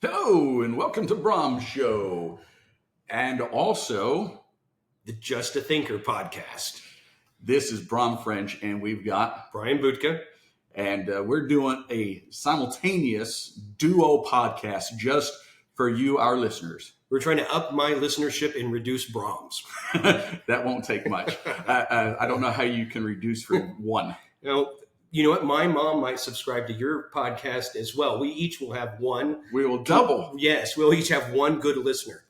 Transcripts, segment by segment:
Hello, and welcome to Brahm Show. And also, The Just a Thinker podcast. this is Brahm French, and we've got, Brian Budka. and we're doing a simultaneous duo podcast just for you, our listeners. We're trying to up my listenership and reduce Brahms. That won't take much. I don't know how you can reduce for one. You know what? My mom might subscribe to your podcast as well. We each will have one. We will double. Yes, we'll each have one good listener,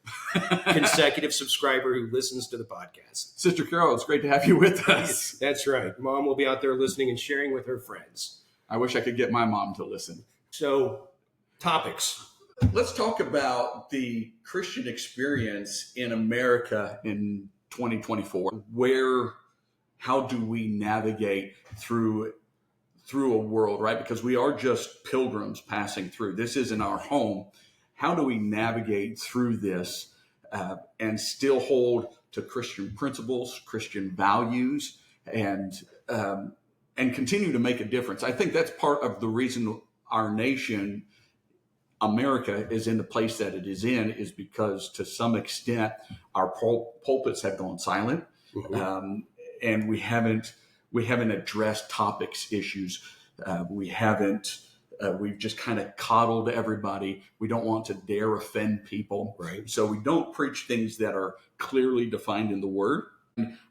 consecutive subscriber who listens to the podcast. Sister Carol, it's great to have you with us. That's right. Mom will be out there listening and sharing with her friends. I wish I could get my mom to listen. So, topics. Let's talk about the Christian experience in America in 2024. How do we navigate through a world, right? Because we are just pilgrims passing through. This isn't our home. How do we navigate through this and still hold to Christian principles, Christian values, and continue to make a difference? I think that's part of the reason our nation, America, is in the place that it is in, is because to some extent our pulpits have gone silent, and we haven't addressed topics, issues. We've just kind of coddled everybody. We don't want to dare offend people. Right. So we don't preach things that are clearly defined in the Word.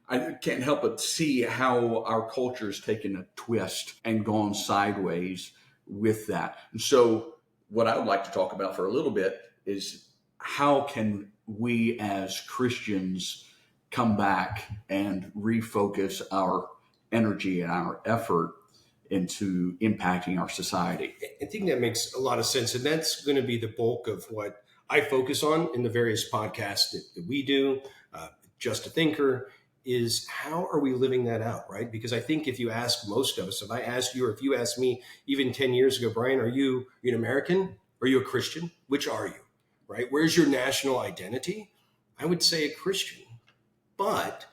I can't help but see how our culture has taken a twist and gone sideways with that. And so what I would like to talk about for a little bit is how can we as Christians come back and refocus our energy and our effort into impacting our society. I think that makes a lot of sense. And that's going to be the bulk of what I focus on in the various podcasts that we do. Just a Thinker is how are we living that out, right? Because I think if you ask most of us, if I asked you or if you asked me even 10 years ago, Brian, are you an American? Are you a Christian? Which are you, right? Where's your national identity? I would say a Christian. But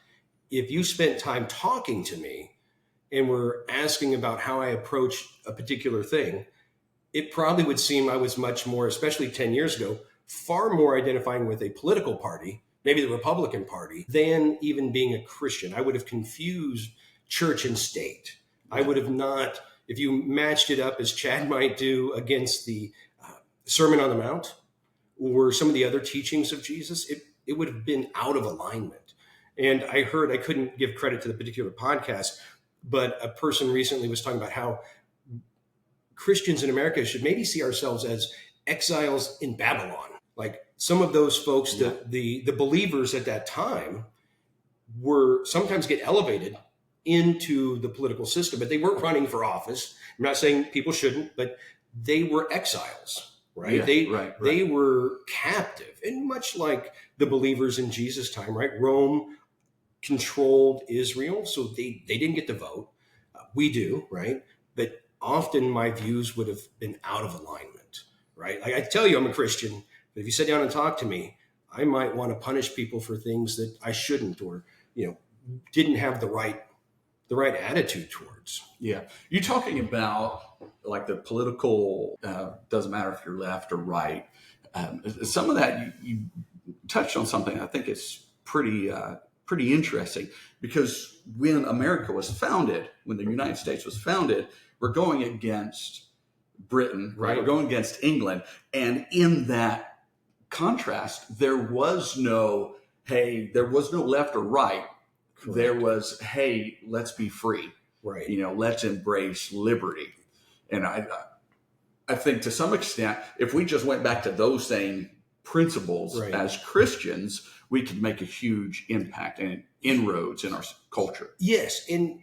if you spent time talking to me and were asking about how I approach a particular thing, it probably would seem I was much more, especially 10 years ago, far more identifying with a political party, maybe the Republican Party, than even being a Christian. I would have confused church and state. I would have not, if you matched it up as Chad might do against the Sermon on the Mount or some of the other teachings of Jesus, it would have been out of alignment. And I couldn't give credit to the particular podcast, but a person recently was talking about how Christians in America should maybe see ourselves as exiles in Babylon. Like some of those folks, the believers at that time were sometimes get elevated into the political system, but they weren't running for office. I'm not saying people shouldn't, but they were exiles. Right. Yeah, they were captive. And much like the believers in Jesus' time, right? Rome controlled Israel, so they didn't get to vote. We do, right? But often my views would have been out of alignment, right? Like I tell you I'm a Christian, but if you sit down and talk to me, I might want to punish people for things that I shouldn't or, didn't have the right attitude towards. Yeah. You're talking about like the political, doesn't matter if you're left or right. Some of that you touched on something I think is pretty interesting, because when America was founded, when the United States was founded, we're going against Britain, right? We're going against England. And in that contrast, there was no left or right. Correct. There was, hey, let's be free. Right. Let's embrace liberty. And I think to some extent, if we just went back to those same principles as Christians, we could make a huge impact and inroads in our culture. Yes. And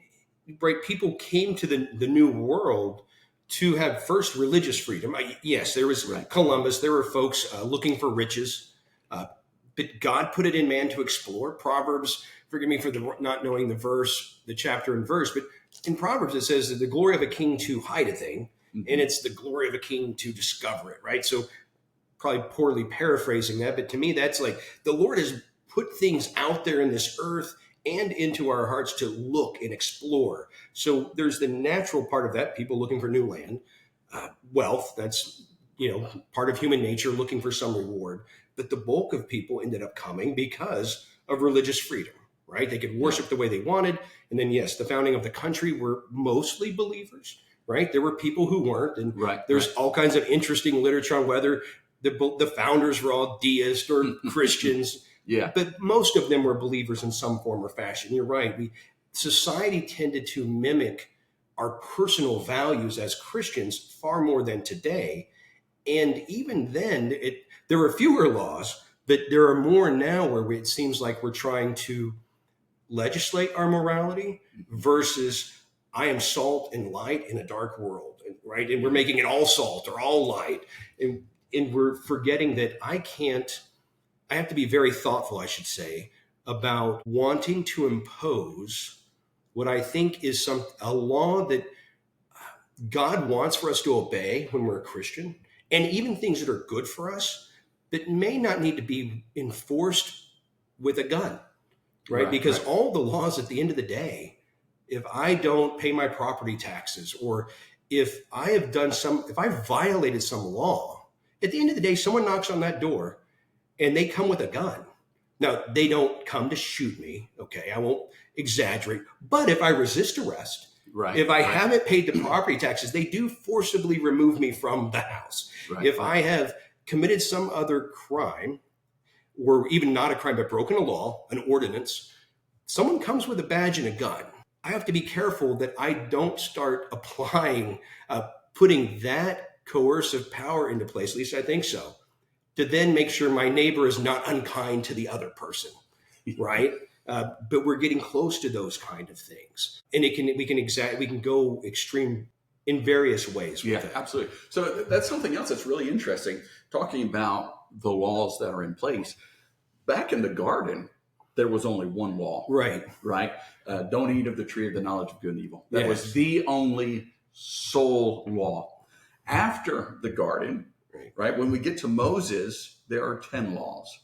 people came to the New World to have first religious freedom. Yes, there was Columbus. There were folks looking for riches. But God put it in man to explore. Proverbs, forgive me for not knowing the chapter and verse, but in Proverbs it says that the glory of a king to hide a thing, and it's the glory of a king to discover it, right? So probably poorly paraphrasing that, but to me that's like the Lord has put things out there in this earth and into our hearts to look and explore. So there's the natural part of that, people looking for new land, wealth, that's part of human nature looking for some reward. But the bulk of people ended up coming because of religious freedom, right? They could worship the way they wanted. And then, yes, the founding of the country were mostly believers, right? There were people who weren't. And there's all kinds of interesting literature on whether the founders were all deists or Christians. But most of them were believers in some form or fashion. You're right. Society tended to mimic our personal values as Christians far more than today. And even then, there were fewer laws, but there are more now where it seems like we're trying to legislate our morality versus I am salt and light in a dark world, right? And we're making it all salt or all light. And we're forgetting that I have to be very thoughtful, I should say, about wanting to impose what I think is a law that God wants for us to obey when we're a Christian, and even things that are good for us that may not need to be enforced with a gun, right? Because all the laws at the end of the day, if I don't pay my property taxes, or if I violated some law, at the end of the day, someone knocks on that door and they come with a gun. Now, they don't come to shoot me. Okay, I won't exaggerate. But if I resist arrest, if I haven't paid the property taxes, they do forcibly remove me from the house. If I have committed some other crime, or even not a crime, but broken a law, an ordinance, someone comes with a badge and a gun. I have to be careful that I don't start applying, putting that coercive power into place, at least I think so, to then make sure my neighbor is not unkind to the other person, right? But we're getting close to those kind of things, and we can go extreme in various ways. With that. Absolutely. So that's something else that's really interesting. Talking about the laws that are in place. Back in the garden, there was only one law. Right. Don't eat of the tree of the knowledge of good and evil. That was the only sole law. After the garden, right? When we get to Moses, there are 10 laws.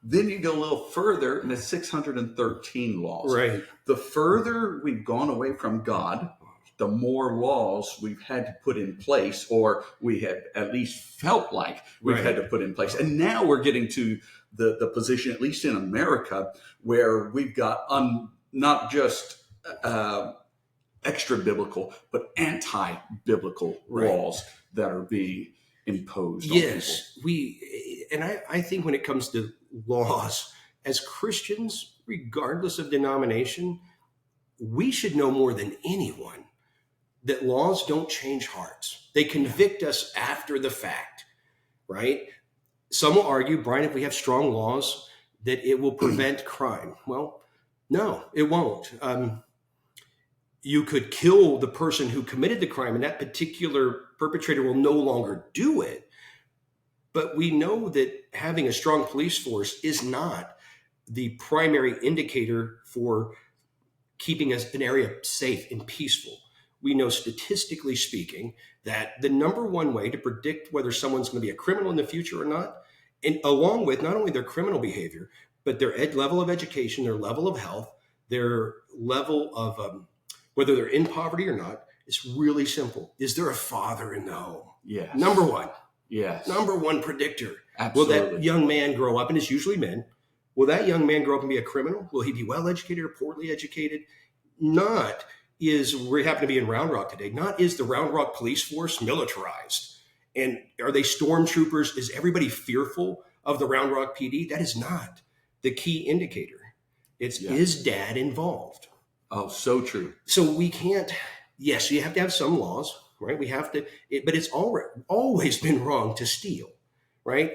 Then you go a little further, and it's 613 laws. Right. The further we've gone away from God, the more laws we've had to put in place, or we have at least felt like we've had to put in place. And now we're getting to the position, at least in America, where we've got not just extra biblical, but anti-biblical laws that are being imposed on people. I think when it comes to laws, as Christians, regardless of denomination, we should know more than anyone that laws don't change hearts. They convict us after the fact, right? Some will argue, Brian, if we have strong laws, that it will prevent crime. Well, no, it won't. You could kill the person who committed the crime, and that particular perpetrator will no longer do it. But we know that having a strong police force is not the primary indicator for keeping an area safe and peaceful. We know, statistically speaking, that the number one way to predict whether someone's going to be a criminal in the future or not, and along with not only their criminal behavior, but their level of education, their level of health, their level of whether they're in poverty or not, is really simple. Is there a father in the home? Yes. Number one. Yes. Number one predictor. Absolutely. Will that young man grow up, and it's usually men, will that young man grow up and be a criminal? Will he be well educated or poorly educated? Not is, we happen to be in Round Rock today, not is the Round Rock police force militarized. And are they stormtroopers? Is everybody fearful of the Round Rock PD? That is not the key indicator. It's is dad involved? Oh, so true. So we can't, yes, you have to have some laws, right? We have to, but it's always been wrong to steal, right?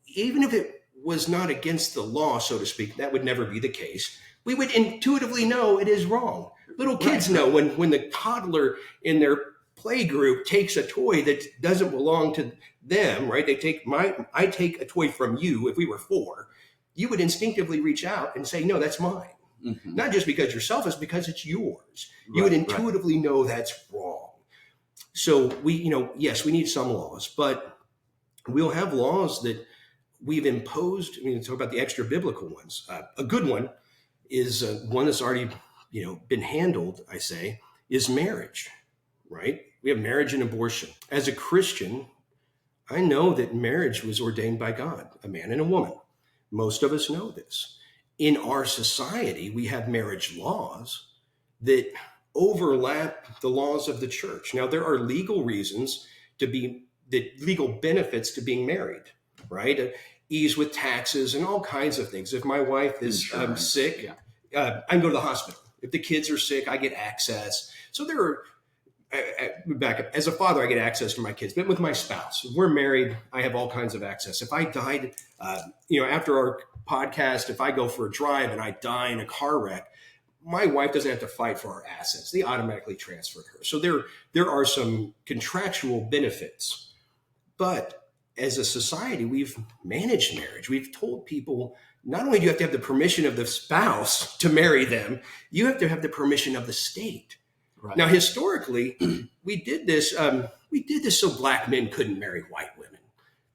Even if it was not against the law, so to speak, that would never be the case. We would intuitively know it is wrong. Little kids know when the toddler in their play group takes a toy that doesn't belong to them, right? I take a toy from you. If we were 4, you would instinctively reach out and say, no, that's mine. Mm-hmm. Not just because you're selfish, because it's yours. You would intuitively know that's wrong. So yes, we need some laws, but we'll have laws that we've imposed. I mean, talk about the extra biblical ones. A good one is one that's already, been handled, I say, is marriage, right? We have marriage and abortion. As a Christian, I know that marriage was ordained by God, a man and a woman. Most of us know this. In our society, we have marriage laws that overlap the laws of the church. Now, there are legal reasons legal benefits to being married, right? Ease with taxes and all kinds of things. If my wife is sick, I can go to the hospital. If the kids are sick, I get access. So there are, back up, as a father, I get access to my kids, but with my spouse, if we're married, I have all kinds of access. If I died, after our podcast, if I go for a drive and I die in a car wreck, my wife doesn't have to fight for our assets. They automatically transfer to her. So there are some contractual benefits. But as a society, we've managed marriage. We've told people not only do you have to have the permission of the spouse to marry them, you have to have the permission of the state. Right. Now, historically, we did this. We did this so black men couldn't marry white women.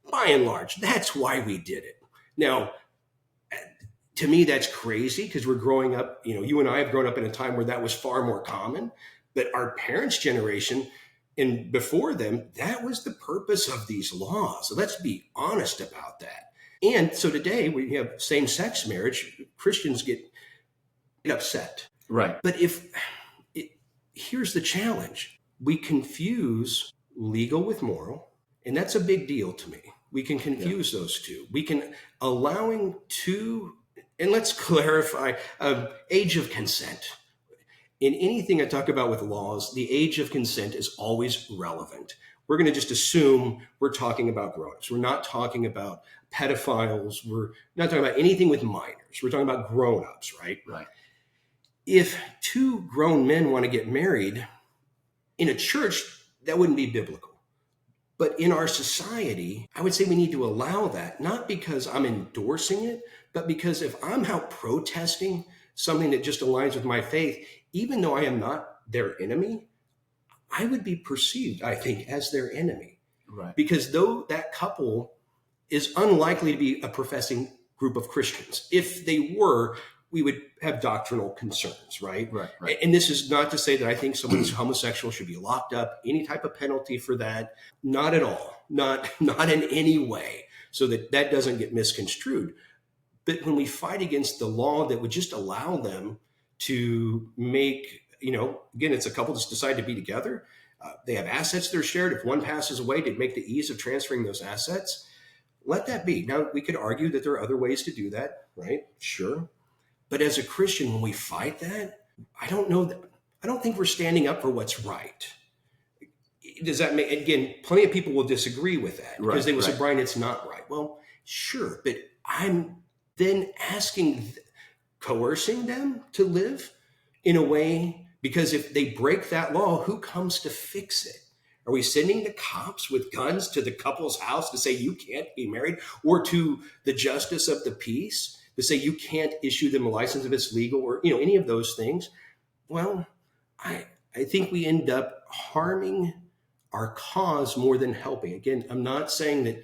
By and large, that's why we did it. Now, to me, that's crazy because we're growing up. You and I have grown up in a time where that was far more common. But our parents' generation and before them, that was the purpose of these laws. So let's be honest about that. And so today we have same-sex marriage. Christians get upset. Right. But here's the challenge. We confuse legal with moral, and that's a big deal to me. We can confuse those two. We can allowing two, and let's clarify, age of consent. In anything I talk about with laws, the age of consent is always relevant. We're going to just assume we're talking about grown-ups. We're not talking about pedophiles. We're not talking about anything with minors. We're talking about grown-ups, right? Right. If two grown men want to get married in a church, that wouldn't be biblical. But in our society, I would say we need to allow that, not because I'm endorsing it, but because if I'm out protesting something that just aligns with my faith, even though I am not their enemy, I would be perceived, I think, as their enemy. Right. Because though that couple is unlikely to be a professing group of Christians, if they were, we would have doctrinal concerns, right? Right. And this is not to say that I think someone who's homosexual should be locked up, any type of penalty for that. Not at all. Not in any way. So that doesn't get misconstrued. But when we fight against the law that would just allow them to make, again, it's a couple just decide to be together. They have assets that are shared. If one passes away, to make the ease of transferring those assets, let that be. Now, we could argue that there are other ways to do that, right? Sure. But as a Christian, when we fight that, I don't think we're standing up for what's right. Does that make, again, plenty of people will disagree with that because they will say, Brian, it's not right. Well, sure. But I'm then coercing them to live in a way, because if they break that law, who comes to fix it? Are we sending the cops with guns to the couple's house to say you can't be married, or to the justice of the peace to say you can't issue them a license if it's legal, or any of those things? Well, I think we end up harming our cause more than helping. Again, I'm not saying that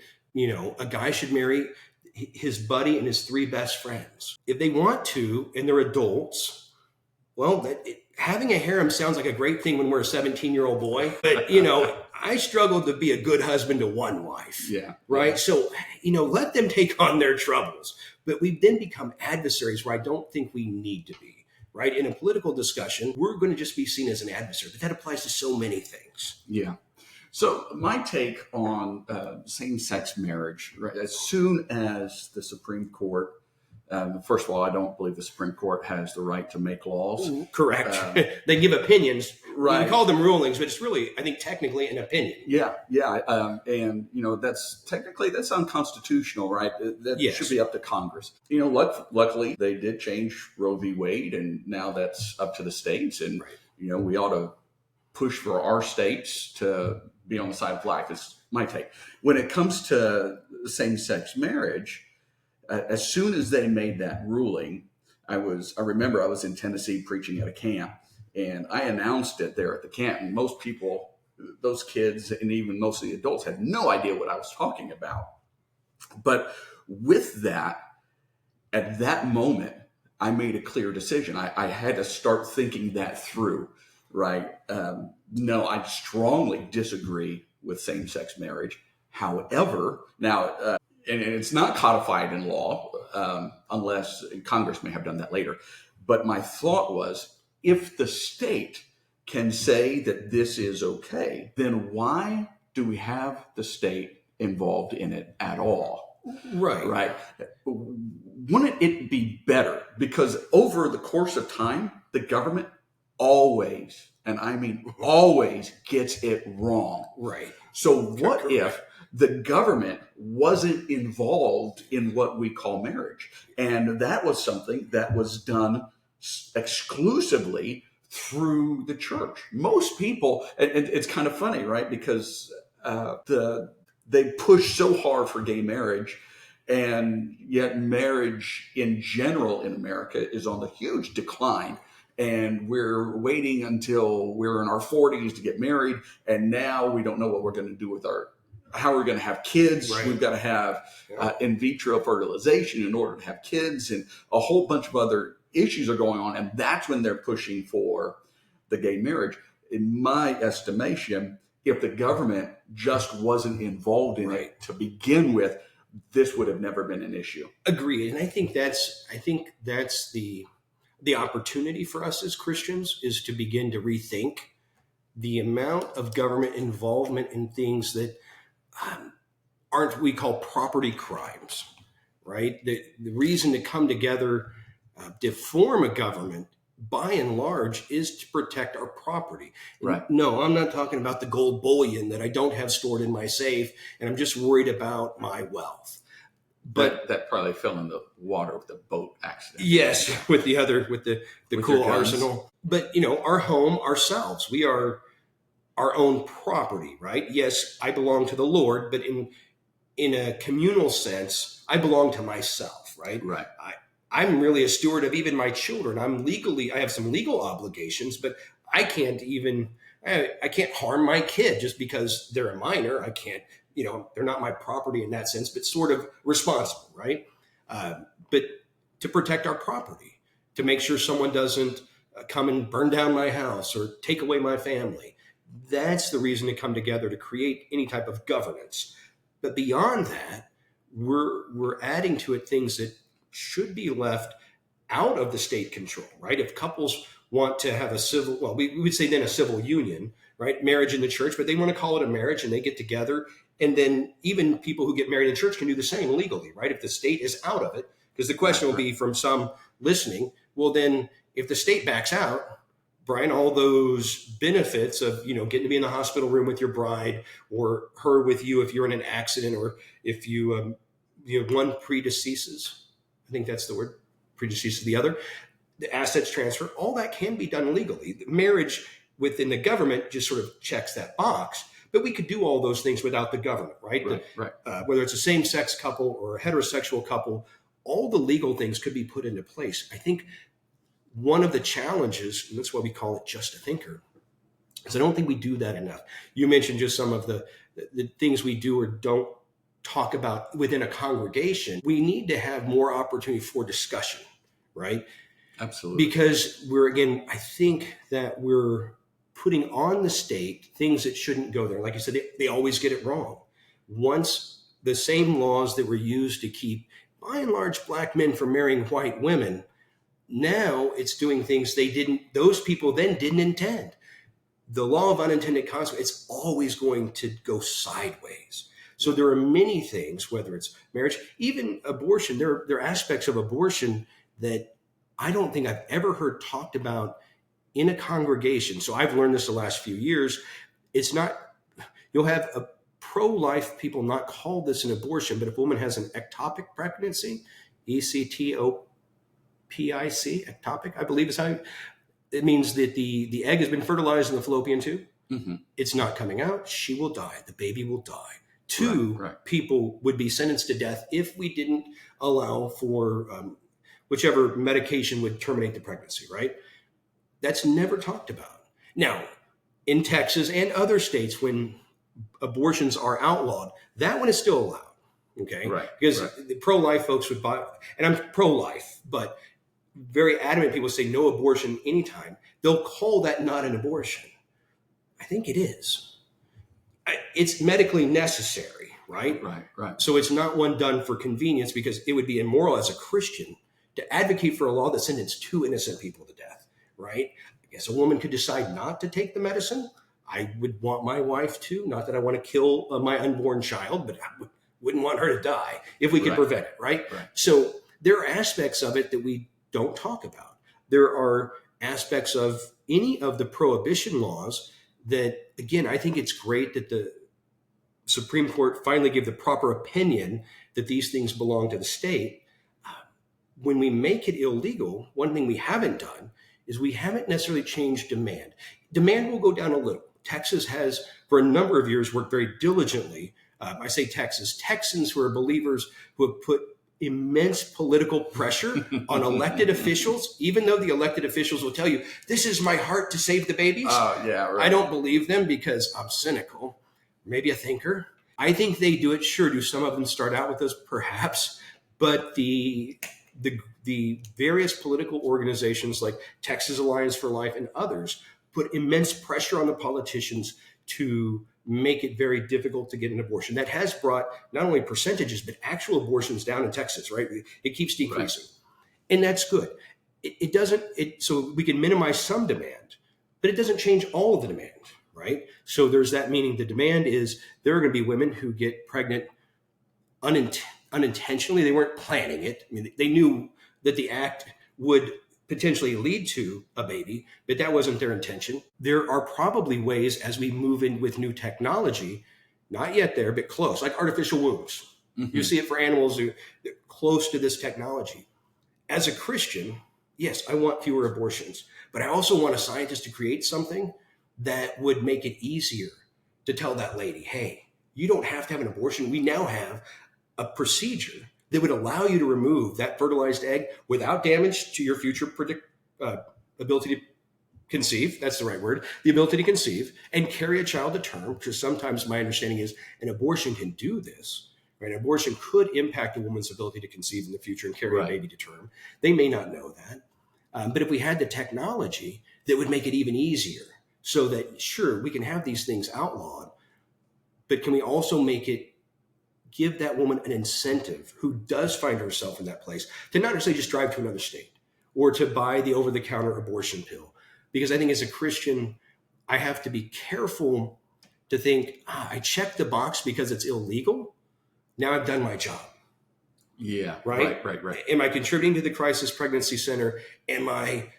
a guy should marry his buddy and his 3 best friends. If they want to, and they're adults, well, having a harem sounds like a great thing when we're a 17-year-old boy. But, I struggled to be a good husband to one wife. Yeah. Right. Yeah. So, let them take on their troubles. But we've then become adversaries where I don't think we need to be. Right. In a political discussion, we're going to just be seen as an adversary. But that applies to so many things. Yeah. So my take on same-sex marriage, right? As soon as the Supreme Court, first of all, I don't believe the Supreme Court has the right to make laws. Correct. They give opinions. Right. We call them rulings, but it's really, I think, technically an opinion. Yeah. And that's unconstitutional, right? That should be up to Congress. Luckily, they did change Roe v. Wade, and now that's up to the states. And, we ought to push for our states to be on the side of life, is my take. When it comes to same-sex marriage, as soon as they made that ruling, I remember I was in Tennessee preaching at a camp, and I announced it there at the camp. And most people, those kids, and even most of the adults had no idea what I was talking about. But with that, at that moment, I made a clear decision. I had to start thinking that through. Right. No, I strongly disagree with same-sex marriage. However, now, and it's not codified in law, unless Congress may have done that later. But my thought was, if the state can say that this is okay, then why do we have the state involved in it at all? Right. Right. Wouldn't it be better? Because over the course of time, the government always, and I mean always, gets it wrong. Right. So what if the government wasn't involved in what we call marriage? And that was something that was done exclusively through the church. Most people, and it's kind of funny, right? Because they push so hard for gay marriage, and yet marriage in general in America is on the huge decline. And we're waiting until we're in our 40s to get married, and now we don't know what we're going to do with how we're going to have kids. Right. We've got to have in vitro fertilization in order to have kids, and a whole bunch of other issues are going on, and that's when they're pushing for the gay marriage. In my estimation, if the government just wasn't involved in it to begin with, this would have never been an issue. Agreed. And I think that's the opportunity for us as Christians, is to begin to rethink the amount of government involvement in things that aren't, we call property crimes, right? The reason to come together to form a government, by and large, is to protect our property. Right. No, I'm not talking about the gold bullion that I don't have stored in my safe, and I'm just worried about my wealth. But that probably fell in the water with the boat accident. Yes, with the cool arsenal. But our home, ourselves, we are our own property, right? Yes, I belong to the Lord, but in a communal sense, I belong to myself, right? Right. I'm really a steward of even my children. I have some legal obligations, but I can't harm my kid just because they're a minor. I can't, they're not my property in that sense, but sort of responsible, right? But to protect our property, to make sure someone doesn't come and burn down my house or take away my family. That's the reason to come together, to create any type of governance. But beyond that, we're adding to it things that should be left out of the state control, right? If couples want to have we would say then a civil union, right? Marriage in the church, but they want to call it a marriage and they get together. And then even people who get married in church can do the same legally, right? If the state is out of it, because the question will be from some listening, well, then if the state backs out, Brian, all those benefits of, getting to be in the hospital room with your bride, or her with you if you're in an accident, or if one predeceases, I think that's the word, predeceases the other, the assets transfer, all that can be done legally. The marriage within the government just sort of checks that box, but we could do all those things without the government, right? Right. Whether it's a same-sex couple or a heterosexual couple, all the legal things could be put into place. I think one of the challenges, and that's why we call it Just a Thinker, is I don't think we do that enough. You mentioned just some of the things we do or don't talk about within a congregation. We need to have more opportunity for discussion, right? Absolutely. Because I think that we're putting on the state things that shouldn't go there. Like you said, they always get it wrong. Once the same laws that were used to keep, by and large, black men from marrying white women, now it's doing things those people then didn't intend. The law of unintended consequences, it's always going to go sideways. So there are many things, whether it's marriage, even abortion, there are aspects of abortion that I don't think I've ever heard talked about in a congregation. So I've learned this the last few years. It's not, you'll have a pro-life people not call this an abortion, but if a woman has an ectopic pregnancy, ECTOPIC, ectopic, I believe is how it means that the egg has been fertilized in the fallopian tube. Mm-hmm. It's not coming out. She will die. The baby will die. People would be sentenced to death if we didn't allow for whichever medication would terminate the pregnancy, right? That's never talked about. Now, in Texas and other states, when abortions are outlawed, that one is still allowed, okay? Right. Because the pro-life folks would buy, and I'm pro-life, but very adamant people say no abortion anytime. They'll call that not an abortion. I think it is. It's medically necessary, right? Right. So it's not one done for convenience, because it would be immoral as a Christian to advocate for a law that sentenced 2 innocent people to death, right? I guess a woman could decide not to take the medicine. I would want my wife to, not that I want to kill my unborn child, but I wouldn't want her to die if we could prevent it, right? So there are aspects of it that we don't talk about. There are aspects of any of the prohibition laws that, again, I think it's great that the Supreme Court finally gave the proper opinion that these things belong to the state. When we make it illegal, one thing we haven't done is we haven't necessarily changed demand. Demand will go down a little. Texas has, for a number of years, worked very diligently. I say Texas, Texans who are believers who have put immense political pressure on elected officials, even though the elected officials will tell you, this is my heart to save the babies. I don't believe them because I'm cynical, maybe a thinker. I think they do it. Sure, do some of them start out with us? Perhaps. But the various political organizations like Texas Alliance for Life and others put immense pressure on the politicians to make it very difficult to get an abortion. That has brought not only percentages, but actual abortions down in Texas, right? It keeps decreasing. And that's good. So we can minimize some demand, but it doesn't change all of the demand, right? So there's that, meaning the demand is there are going to be women who get pregnant unintentionally. They weren't planning it. I mean, they knew that the act would potentially lead to a baby, but that wasn't their intention. There are probably ways as we move in with new technology, not yet there, but close, like artificial wombs. You see it for animals who are close to this technology. As a Christian, yes, I want fewer abortions, but I also want a scientist to create something that would make it easier to tell that lady, hey, you don't have to have an abortion. We now have a procedure that would allow you to remove that fertilized egg without damage to your future ability to conceive. That's the right word. The ability to conceive and carry a child to term, because sometimes my understanding is an abortion can do this. Right? An abortion could impact a woman's ability to conceive in the future and carry a baby to term. They may not know that. But if we had the technology that would make it even easier, so that, sure, we can have these things outlawed, but can we also make it give that woman an incentive who does find herself in that place to not necessarily just drive to another state or to buy the over-the-counter abortion pill? Because I think as a Christian, I have to be careful to think, I checked the box because it's illegal. Now I've done my job. Yeah. Right. Am I contributing to the Crisis Pregnancy Center? Am I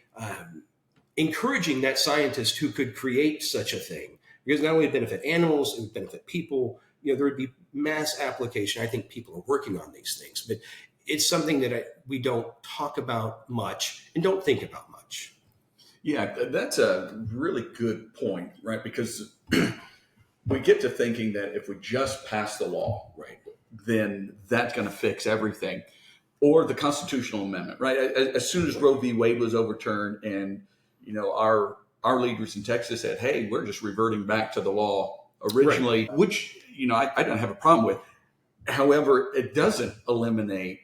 encouraging that scientist who could create such a thing? Because not only benefit animals, it would benefit people. There would be mass application. I think people are working on these things, but it's something that we don't talk about much and don't think about much. Yeah, that's a really good point, right? Because we get to thinking that if we just pass the law, right, then that's going to fix everything. Or the constitutional amendment, right? As soon as Roe v. Wade was overturned and, our leaders in Texas said, hey, we're just reverting back to the law originally, which, I don't have a problem with. However, it doesn't eliminate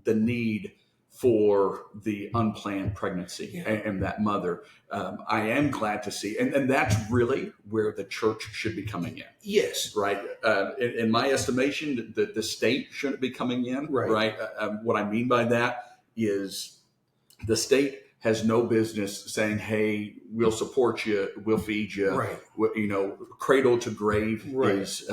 the need for the unplanned pregnancy and that mother. I am glad to see, and that's really where the church should be coming in. Yes. Right. In my estimation, the state shouldn't be coming in. Right. What I mean by that is the state has no business saying, hey, we'll support you, we'll feed you. Right. Cradle to grave is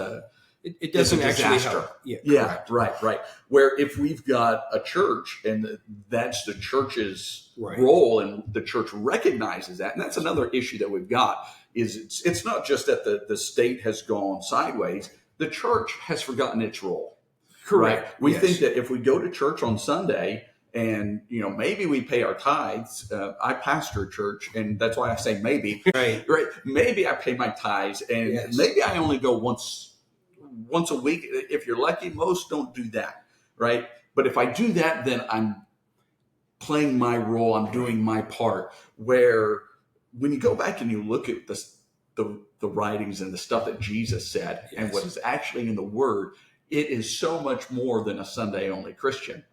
it doesn't actually help. Yeah, right. Where if we've got a church and that's the church's role, and the church recognizes that, and that's another issue that we've got, is it's not just that the state has gone sideways, the church has forgotten its role. Correct. Right? We think that if we go to church on Sunday and, maybe we pay our tithes. I pastor a church, and that's why I say maybe. Right. Maybe I pay my tithes, and maybe I only go once a week. If you're lucky, most don't do that, right? But if I do that, then I'm playing my role. I'm doing my part. Where when you go back and you look at the writings and the stuff that Jesus said and what is actually in the Word, it is so much more than a Sunday only Christian.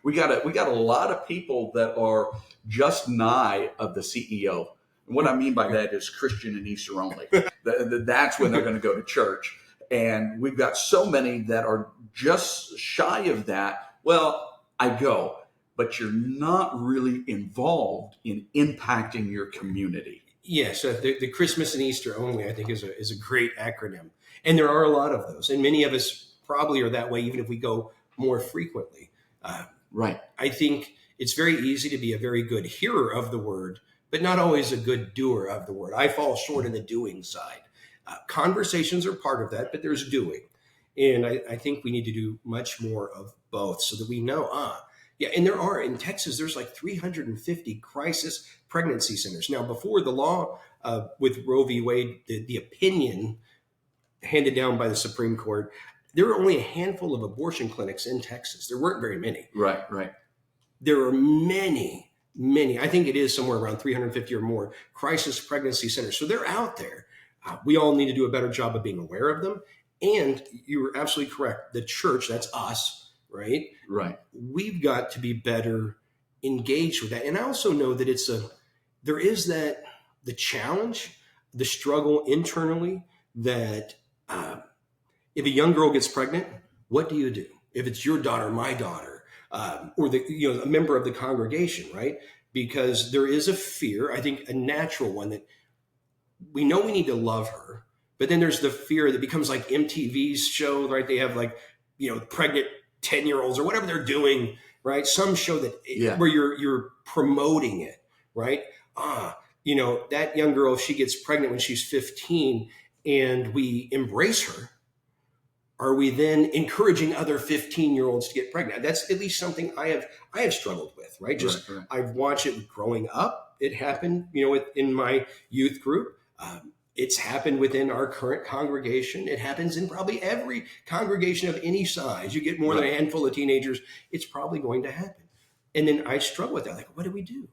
We got a lot of people that are just nigh of the CEO. And what I mean by that is Christian and Easter only. That's when they're going to go to church. And we've got so many that are just shy of that. Well, I go, but you're not really involved in impacting your community. Yeah, so the Christmas and Easter only, I think, is a great acronym. And there are a lot of those. And many of us probably are that way, even if we go more frequently. Right. I think it's very easy to be a very good hearer of the word, but not always a good doer of the word. I fall short in the doing side. Conversations are part of that, but there's doing. And I think we need to do much more of both so that we know, yeah, and there are in Texas, there's like 350 crisis pregnancy centers. Now, before the law with Roe v. Wade, the opinion handed down by the Supreme Court, there were only a handful of abortion clinics in Texas. There weren't very many. Right. There are many, I think it is somewhere around 350 or more crisis pregnancy centers. So they're out there. We all need to do a better job of being aware of them. And you were absolutely correct. The church, that's us, right? Right. We've got to be better engaged with that. And I also know that there is the challenge, the struggle internally that if a young girl gets pregnant, what do you do? If it's your daughter, my daughter, or a member of the congregation, right? Because there is a fear, I think a natural one, that we know we need to love her, but then there's the fear that becomes like MTV's show, right? They have like, pregnant 10-year-olds or whatever they're doing, right? Some show that where you're promoting it, right? That young girl, if she gets pregnant when she's 15 and we embrace her, are we then encouraging other 15-year-olds to get pregnant? That's at least something I have struggled with, right? Right. I've watched it growing up. It happened, in my youth group. It's happened within our current congregation. It happens in probably every congregation of any size. You get more than a handful of teenagers, it's probably going to happen. And then I struggle with that. Like, what do we do?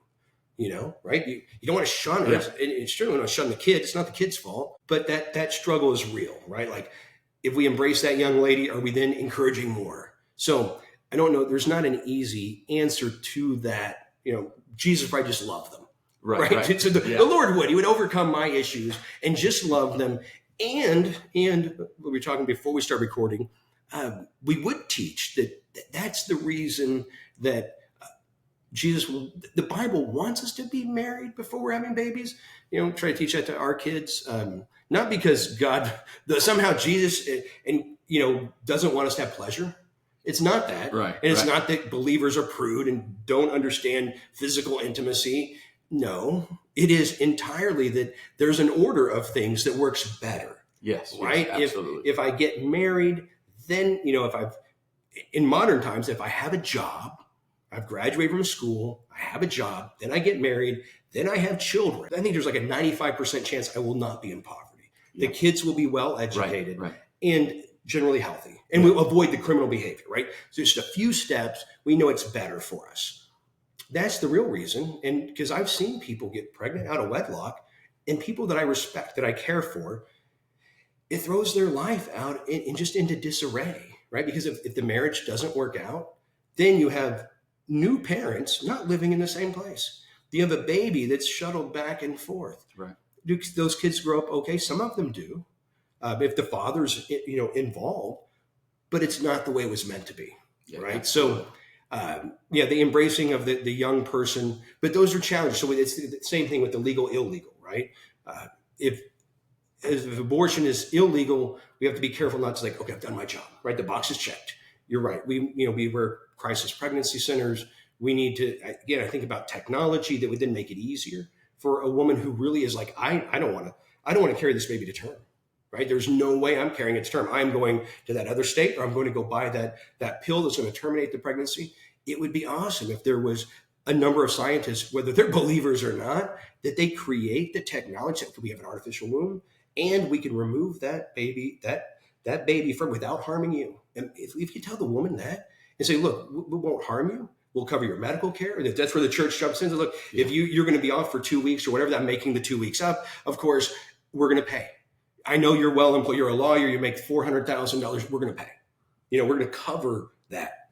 Right? You don't want to shun it. Yeah. And you certainly want to shun the kid. It's not the kid's fault. But that struggle is real, right? Like, if we embrace that young lady, are we then encouraging more? So I don't know. There's not an easy answer to that. Jesus probably just loved them. Right. So the Lord would. He would overcome my issues and just love them. And we were talking before we start recording, we would teach that's the reason that the Bible wants us to be married before we're having babies. Try to teach that to our kids. Not because God, somehow Jesus, doesn't want us to have pleasure. It's not that. Right. And it's not that believers are prude and don't understand physical intimacy. No, it is entirely that there's an order of things that works better. Yes. Right. Yes, absolutely. If I get married, then, in modern times, if I have a job, I've graduated from school, I have a job, then I get married, then I have children. I think there's like a 95% chance I will not be in poverty. Yeah. The kids will be well educated and generally healthy, and we'll avoid the criminal behavior, right? So just a few steps, we know it's better for us. That's the real reason. And because I've seen people get pregnant out of wedlock, and people that I respect, that I care for, it throws their life out and just into disarray, right? Because if the marriage doesn't work out, then you have new parents not living in the same place. You have a baby that's shuttled back and forth. Right. Do those kids grow up okay? Some of them do, if the father's involved, but it's not the way it was meant to be, right? Absolutely. So, the embracing of the young person, but those are challenges. So it's the same thing with the legal, illegal, right? If abortion is illegal, we have to be careful not to say, okay, I've done my job, right? The box is checked. You're right. We were crisis pregnancy centers. We need to, again, I think about technology that would then make it easier for a woman who really is like, I don't want to carry this baby to term, right? There's no way I'm carrying it to term. I'm going to that other state, or I'm going to go buy that pill that's going to terminate the pregnancy. It would be awesome if there was a number of scientists, whether they're believers or not, that they create the technology that we have an artificial womb, and we can remove that baby from without harming you. And if you tell the woman that and say, look, we won't harm you, we'll cover your medical care. And that's where the church jumps in. So look, if you're going to be off for 2 weeks or whatever, I'm making the 2 weeks up, of course, we're going to pay. I know you're well employed, you're a lawyer, you make $400,000, we're going to pay. We're going to cover that.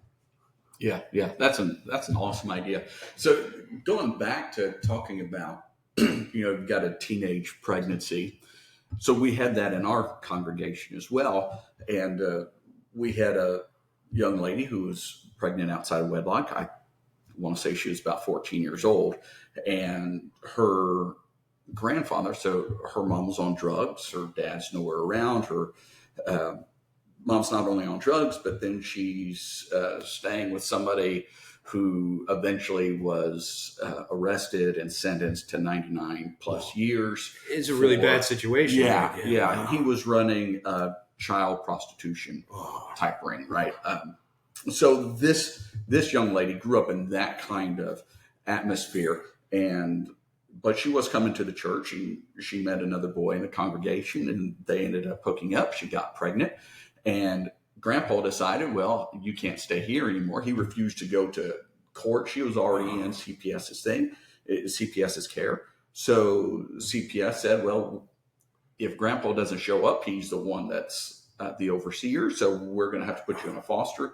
Yeah. That's an awesome idea. So going back to talking about, you've got a teenage pregnancy. So we had that in our congregation as well. And we had a young lady who was pregnant outside of wedlock. I want to say she was about 14 years old. And her grandfather, so her mom was on drugs. Her dad's nowhere around. Her mom's not only on drugs, but then she's staying with somebody who eventually was arrested and sentenced to 99 plus years. It's a really bad situation. Yeah, right? yeah. Wow. He was running a child prostitution type ring, right? So this young lady grew up in that kind of atmosphere, but she was coming to the church, and she met another boy in the congregation, and they ended up hooking up. She got pregnant, and Grandpa decided, well, you can't stay here anymore. He refused to go to court. She was already in CPS's care. So CPS said, well, if Grandpa doesn't show up, he's the one that's the overseer. So we're going to have to put you in a foster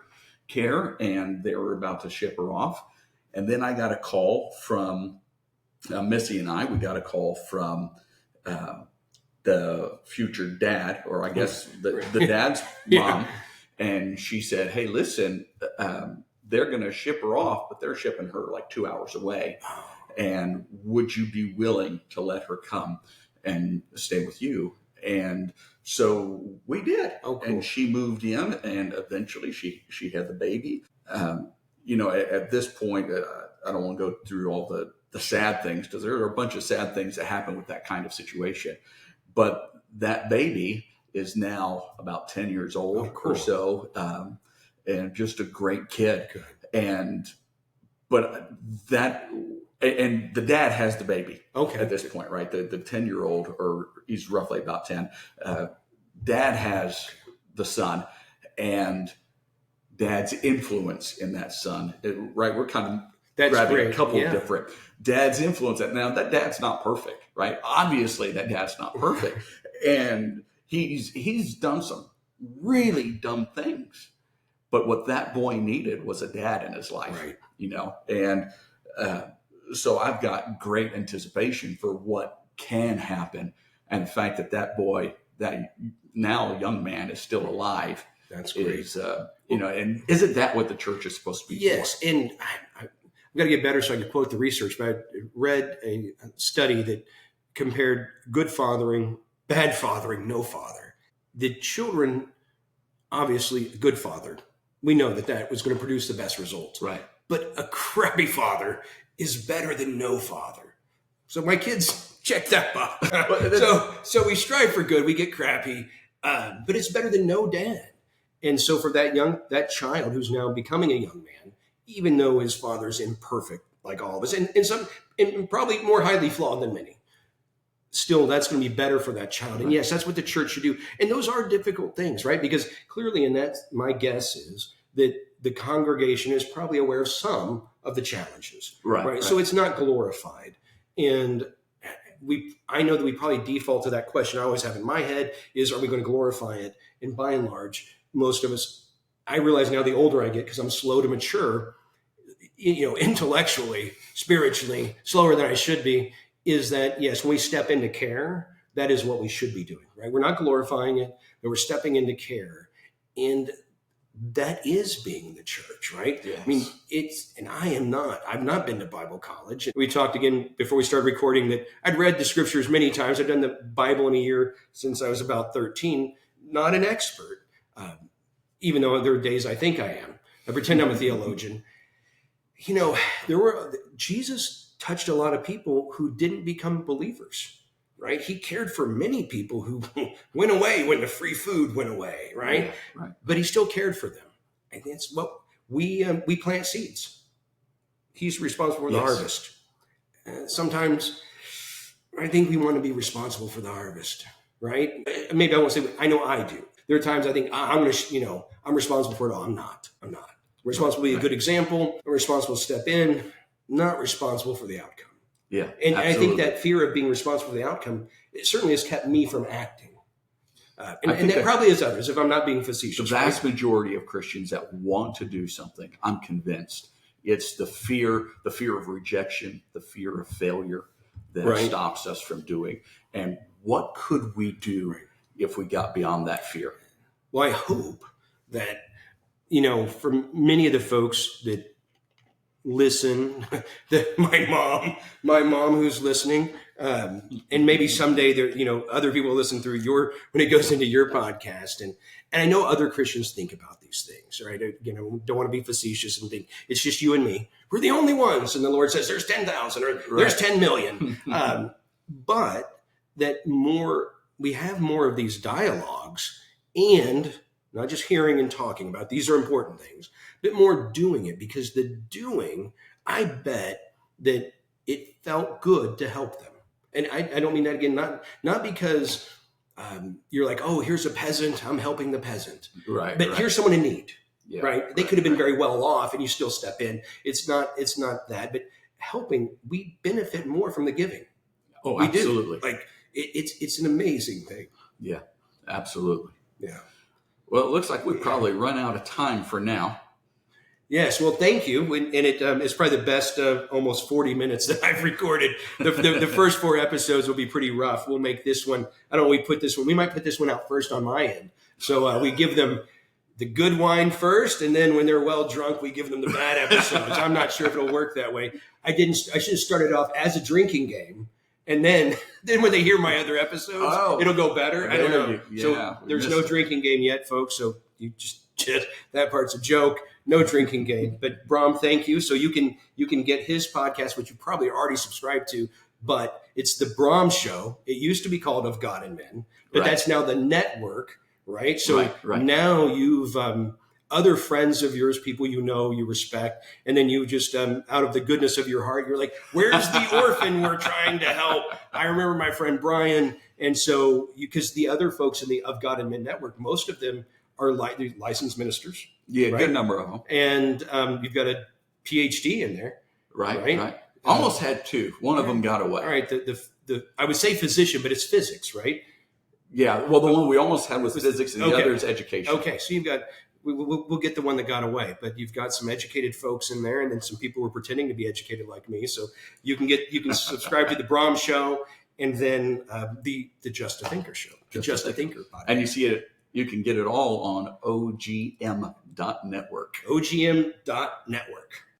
care. And they were about to ship her off. And then I got a call from Missy and we got a call from the future dad, or I guess the dad's mom. And she said, hey, listen, they're going to ship her off, but they're shipping her like 2 hours away. And would you be willing to let her come and stay with you? And so we did. Oh, cool. And she moved in, and eventually she had the baby. At this point, I don't want to go through all the sad things, because there are a bunch of sad things that happen with that kind of situation. But that baby is now about 10 years old or so, and just a great kid. Good. And the dad has the baby at this point, right? The 10-year-old, or he's roughly about 10. Dad has the son, and dad's influence in that son, right? We're kind of grabbing a couple of different dad's influence. Now that dad's not perfect, right? Obviously that dad's not perfect. And he's done some really dumb things. But what that boy needed was a dad in his life, right. And so I've got great anticipation for what can happen. And the fact that boy, that now young man, is still alive. That's great. Is, and isn't that what the church is supposed to be? Yes. For? And I've got to get better so I can quote the research, but I read a study that compared good fathering, bad fathering, no father. The children, obviously, good father. We know that was going to produce the best results. Right. But a crappy father is better than no father. So my kids check that box. so we strive for good, we get crappy, but it's better than no dad. And so for that child who's now becoming a young man, even though his father's imperfect, like all of us, and probably more highly flawed than many, still that's going to be better for that child. And yes, that's what the church should do. And those are difficult things, right? Because clearly my guess is that the congregation is probably aware of some of the challenges, right? So it's not glorified. And I know that we probably default to that question I always have in my head is, are we going to glorify it? And by and large, most of us, I realize now the older I get, because I'm slow to mature, intellectually, spiritually, slower than I should be, is that, yes, when we step into care, that is what we should be doing, right? We're not glorifying it, but we're stepping into care. And that is being the church, right? Yes. I mean, I've not been to Bible college. We talked again before we started recording that I'd read the scriptures many times. I've done the Bible in a year since I was about 13, not an expert, even though there are days I think I am. I pretend I'm a theologian. Jesus touched a lot of people who didn't become believers, right? He cared for many people who went away when the free food went away, right? Yeah, right. But he still cared for them. And that's what we plant seeds. He's responsible for the harvest. Sometimes I think we want to be responsible for the harvest, right? Maybe I won't say, I know I do. There are times I think I'm responsible for it all. I'm not. I'm responsible to be a good example. I'm responsible to step in, not responsible for the outcome. Yeah. And absolutely. I think that fear of being responsible for the outcome, it certainly has kept me from acting. And that probably is others, if I'm not being facetious. The vast majority of Christians that want to do something, I'm convinced, it's the fear of rejection, the fear of failure that stops us from doing. And what could we do if we got beyond that fear? Well, I hope that, for many of the folks that listen, that my mom who's listening, and maybe someday there, other people listen through when it goes into your podcast. And I know other Christians think about these things, right? Don't want to be facetious and think it's just you and me. We're the only ones. And the Lord says there's 10,000 or there's 10 million. But that we have more of these dialogues, and not just hearing and talking about, these are important things, but more doing it, because the doing, I bet that it felt good to help them. And I don't mean that again, not because you're like, oh, here's a peasant, I'm helping the peasant. Right. But here's someone in need, Yeah, right? They could have been very well off and you still step in. It's not that, but helping, we benefit more from the giving. Oh, we absolutely. do. Like it's an amazing thing. Yeah, absolutely. Yeah. Well, it looks like we've probably run out of time for now. Yes, well, thank you. And it's probably the best almost 40 minutes that I've recorded. The first 4 episodes will be pretty rough. We'll make this one, we might put this one out first on my end. So we give them the good wine first, and then when they're well drunk, we give them the bad episodes. I'm not sure if it'll work that way. I should have started off as a drinking game. And then when they hear my other episodes, it'll go better. I don't know. So there's no drinking game yet, folks. So you just that part's a joke. No drinking game. But Brahm, thank you. So you can get his podcast, which you probably already subscribed to, but it's the Brahm Show. It used to be called Of God and Men, but that's now the network, right? So now you've other friends of yours, people you respect, and then you just out of the goodness of your heart, you're like, where's the orphan we're trying to help? I remember my friend Brian, and so because the other folks in the Of God and Men network, most of them are licensed ministers. Yeah, right? Good number of them. And you've got a PhD in there. Right. Almost had 2. One of them got away. All right. The I would say physician, but it's physics, right? Yeah. Well, the one we almost had was physics, and the other is education. Okay. So you've got, we'll get the one that got away, but you've got some educated folks in there, and then some people who are pretending to be educated like me. So you can subscribe to the Brahm Show, and then the Just a Thinker Show, the Just a Thinker podcast. And you see it. You can get it all on ogm.network. ogm.network.